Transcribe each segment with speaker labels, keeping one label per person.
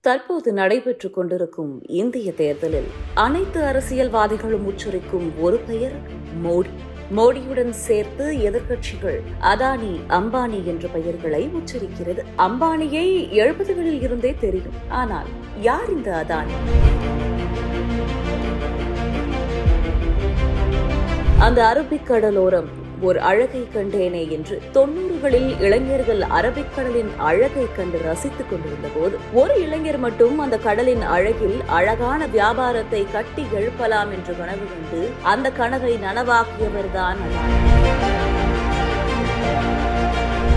Speaker 1: தற்போது நடைபெற்றுக் கொண்டிருக்கும் இந்திய தேர்தலில் அனைத்து அரசியல்வாதிகளும் உச்சரிக்கும் ஒரு பெயர் மோடி. மோடியுடன் சேர்த்து எதிர்க்கட்சிகள் அதானி, அம்பானி என்ற பெயர்களை உச்சரிக்கிறது. அம்பானியை 70களில் இருந்தே தெரியும். ஆனால் யார் இந்த அதானி? அந்த அரபிக்கடலோரம் ஒரு அழகை கண்டேனே என்று 90களில் இளைஞர்கள் அரபிக்கடலின் அழகை கண்டு ரசித்துக் கொண்டிருந்த போது ஒரு இளைஞர் மட்டும் அந்த கடலின் அழகில் அழகான வியாபாரத்தை கட்டி எழுப்பலாம் என்று கனவு கண்டு அந்த கனவை நனவாக்கியவர்தான் அதானி.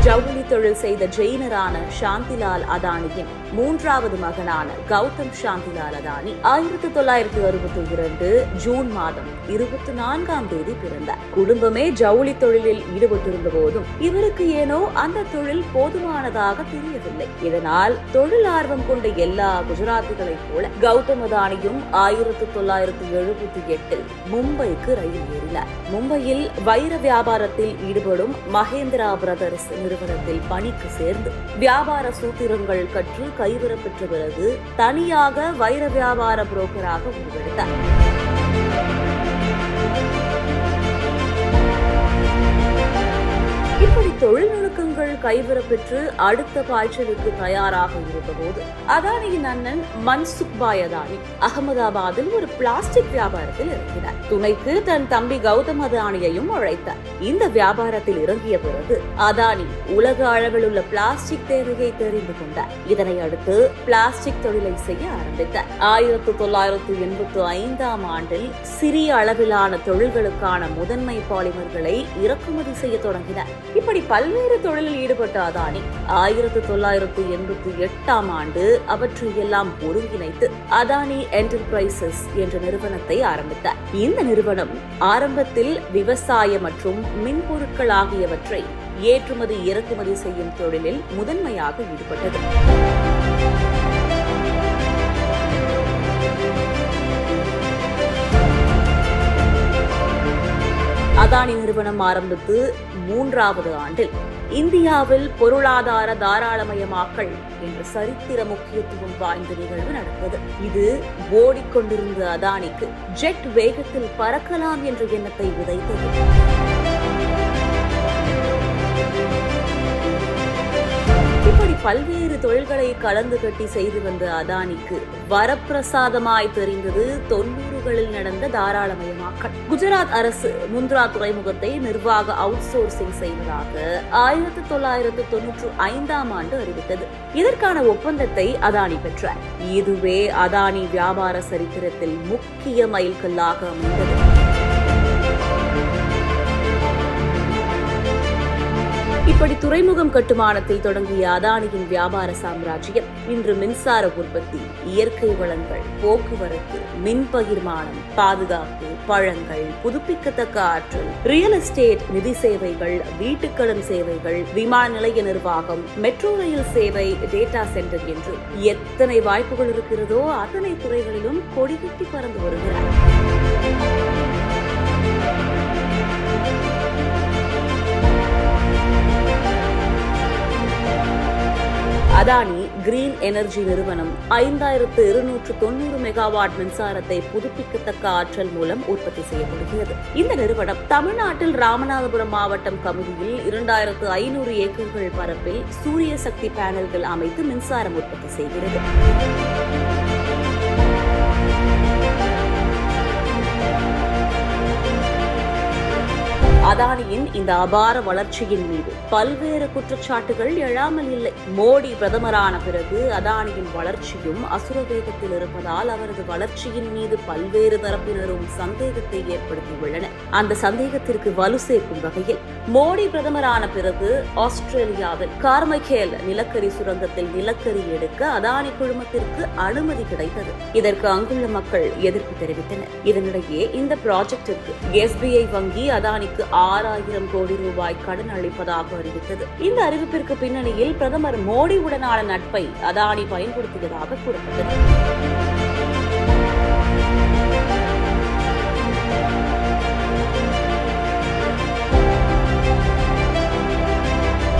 Speaker 1: ஜவுளி தொழில் செய்த ஜெயினரான சாந்திலால் அதானியின் 3வது மகனான கௌதம் சாந்திலால் அதானி 1962 ஜூன் மாதம் 24ஆம் தேதி பிறந்தார். குடும்பமே ஜவுளி தொழிலில் ஈடுபட்டிருந்த போதும் இவருக்கு ஏனோ அந்த தொழில் போதுமானதாக தெரியவில்லை. இதனால் தொழில் ஆர்வம் கொண்ட எல்லா குஜராத்திகளைப் போல கௌதம் அதானியும் 1978 மும்பைக்கு ரயில் ஏறினார். மும்பையில் வைர வியாபாரத்தில் ஈடுபடும் மகேந்திரா பிரதர்ஸ் நிறுவனத்தில் பணிக்கு சேர்ந்து வியாபார சூத்திரங்கள் கற்று கைவரப்பெற்ற பிறகு தனியாக வைர வியாபார புரோக்கராக உருவெடுத்தார். இப்படி தொழில் நுணுக்கங்கள் கைவரப்பெற்று அடுத்த பாய்ச்சலுக்கு தயாராக இருந்தபோது அதானியின் அண்ணன் மன்சுக்பாய் அதானி அகமதாபாத்தில் ஒரு பிளாஸ்டிக் வியாபாரத்தில் இறங்கினார். துணைக்கு தன் தம்பி கௌதம் அதானியையும் அழைத்தார். இந்த வியாபாரத்தில் இறங்கிய பிறகு அதானி உலக அளவில் உள்ள பிளாஸ்டிக் தேவையை தெரிந்து கொண்டார். இதனை அடுத்து பிளாஸ்டிக் தொழிலை செய்ய ஆரம்பித்தார். 1985ஆம் ஆண்டில் சிறிய அளவிலான தொழில்களுக்கான முதன்மை பாலிமர்களை இறக்குமதி செய்ய தொடங்கினார். இப்படி பல்வேறு தொழிலில் ஈடுபட்ட அதானி 1988ஆம் ஆண்டு அவற்றை எல்லாம் ஒருங்கிணைத்து அதானி என்டர்பிரைசஸ் என்ற நிறுவனத்தை ஆரம்பித்தார். இந்த நிறுவனம் ஆரம்பத்தில் விவசாய மற்றும் மின்பொருட்கள் ஆகியவற்றை ஏற்றுமதி இறக்குமதி செய்யும் தொழிலில் முதன்மையாக ஈடுபட்டது. அதானி நிறுவனம் ஆரம்பித்து 3வது ஆண்டில் இந்தியாவில் பொருளாதார தாராளமயமாக்கல் என்ற சரித்திர முக்கியத்துவம் வாய்ந்த நிகழ்வு நடந்தது. இது ஓடிக்கொண்டிருந்த அதானிக்கு ஜெட் வேகத்தில் பறக்கலாம் என்ற எண்ணத்தை விதைத்தது. இப்படி பல்வேறு தொழில்களை கலந்து கட்டி செய்து வந்த அதானிக்கு வரப்பிரசாதமாய் தெரிந்தது 90களில் நடந்த தாராளமயமாக்கல். குஜராத் அரசு முந்த்ரா துறைமுகத்தை நிர்வாக அவுட் சோர்சிங் செய்வதாக 1995ஆம் ஆண்டு அறிவித்தது. இதற்கான ஒப்பந்தத்தை அதானி பெற்றார். இதுவே அதானி வியாபார சரித்திரத்தில் முக்கிய மைல்கல்லாக அமைந்தது. இப்படி துறைமுகம் கட்டுமானத்தில் தொடங்கிய அதானியின் வியாபார சாம்ராஜ்யம் இன்று மின்சார உற்பத்தி, இயற்கை வளங்கள், போக்குவரத்து, மின் பகிர்மானம், பாதுகாப்பு, பழங்கள், புதுப்பிக்கத்தக்க ஆற்றல், ரியல் எஸ்டேட், நிதி சேவைகள், வீட்டுக்கடன் சேவைகள், விமான நிலைய நிர்வாகம், மெட்ரோ ரயில் சேவை, டேட்டா சென்டர் என்று எத்தனை வாய்ப்புகள் இருக்கிறதோ அத்தனை துறைகளிலும் கொடிகட்டி பறந்து வருகிறார். அதானி கிரீன் எனர்ஜி நிறுவனம் 5290 மெகாவாட் மின்சாரத்தை புதுப்பிக்கத்தக்க ஆற்றல் மூலம் உற்பத்தி செய்யப்படுகிறது. இந்த நிறுவனம் தமிழ்நாட்டில் ராமநாதபுரம் மாவட்டம் கமுதியில் 2500 ஏக்கர்கள் பரப்பில் சூரிய சக்தி பேனல்கள் அமைத்து மின்சாரம் உற்பத்தி செய்கிறது. அதானியின் இந்த அபார வளர்ச்சியின் மீது பல்வேறு குற்றச்சாட்டுகள் எழாமல் இல்லை. மோடி பிரதமரான பிறகு அதானியின் வளர்ச்சியும் அசுரவேகத்தில் இருப்பதால் அவரது வளர்ச்சியின் மீது பல்வேறு தரப்பினரும் சந்தேகத்தை ஏற்படுத்தியுள்ளனர். அந்த சந்தேகத்திற்கு வலு சேர்க்கும் வகையில் மோடி பிரதமரான பிறகு ஆஸ்திரேலியாவில் கார்மைக்கேல் நிலக்கரி சுரங்கத்தில் நிலக்கரி எடுக்க அதானி குழுமத்திற்கு அனுமதி கிடைத்தது. இதற்கு அங்குள்ள மக்கள் எதிர்ப்பு தெரிவித்தனர். இதனிடையே இந்த ப்ராஜெக்டிற்கு SBI வங்கி அதானிக்கு 6000 கோடி ரூபாய் கடன் அளிப்பதாக அறிவித்தது. இந்த அறிவிப்பிற்கு பின்னணியில் பிரதமர் மோடியுடனான நட்பை அதானி பயன்படுத்தியதாக கூறப்பட்டது.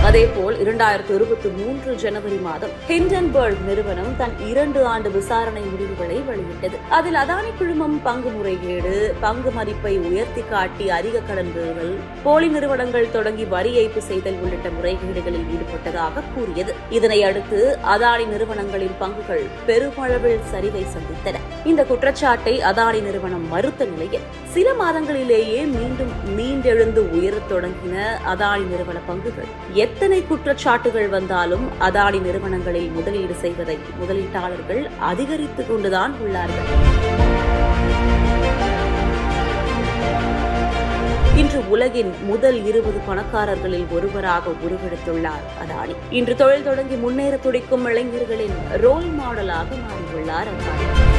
Speaker 1: அதேபோல் 2023 ஜனவரி மாதம் ஹிண்டன்பர்க் நிறுவனம் தன் 2 ஆண்டு விசாரணை முடிவுகளை வெளியிட்டது. அதில் அதானி குழுமம் பங்கு முறைகேடு, பங்கு மதிப்பை உயர்த்தி காட்டி அதிக கடன் பெறுதல், போலி நிறுவனங்கள் தொடங்கி வரி ஏய்ப்பு செய்தல் உள்ளிட்ட முறைகேடுகளில் ஈடுபட்டதாக கூறியது. இதனை அடுத்து அதானி நிறுவனங்களின் பங்குகள் பெருமளவில் சரிவை சந்தித்தன. இந்த குற்றச்சாட்டை அதானி நிறுவனம் மறுத்த நிலையில் சில மாதங்களிலேயே மீண்டும் மீண்டெழுந்து உயரத் தொடங்கின அதானி நிறுவன பங்குகள். எத்தனை குற்றச்சாட்டுகள் வந்தாலும் அதானி நிறுவனங்களில் முதலீடு செய்வதை முதலீட்டாளர்கள் அதிகரித்துக் கொண்டுதான் உள்ளார்கள். இன்று உலகின் முதல் 20 பணக்காரர்களில் ஒருவராக உருவெடுத்துள்ளார் அதானி. இன்று தொழில் தொடங்கி முன்னேற துடிக்கும் இளைஞர்களின் ரோல் மாடலாக மாறியுள்ளார் அதானி.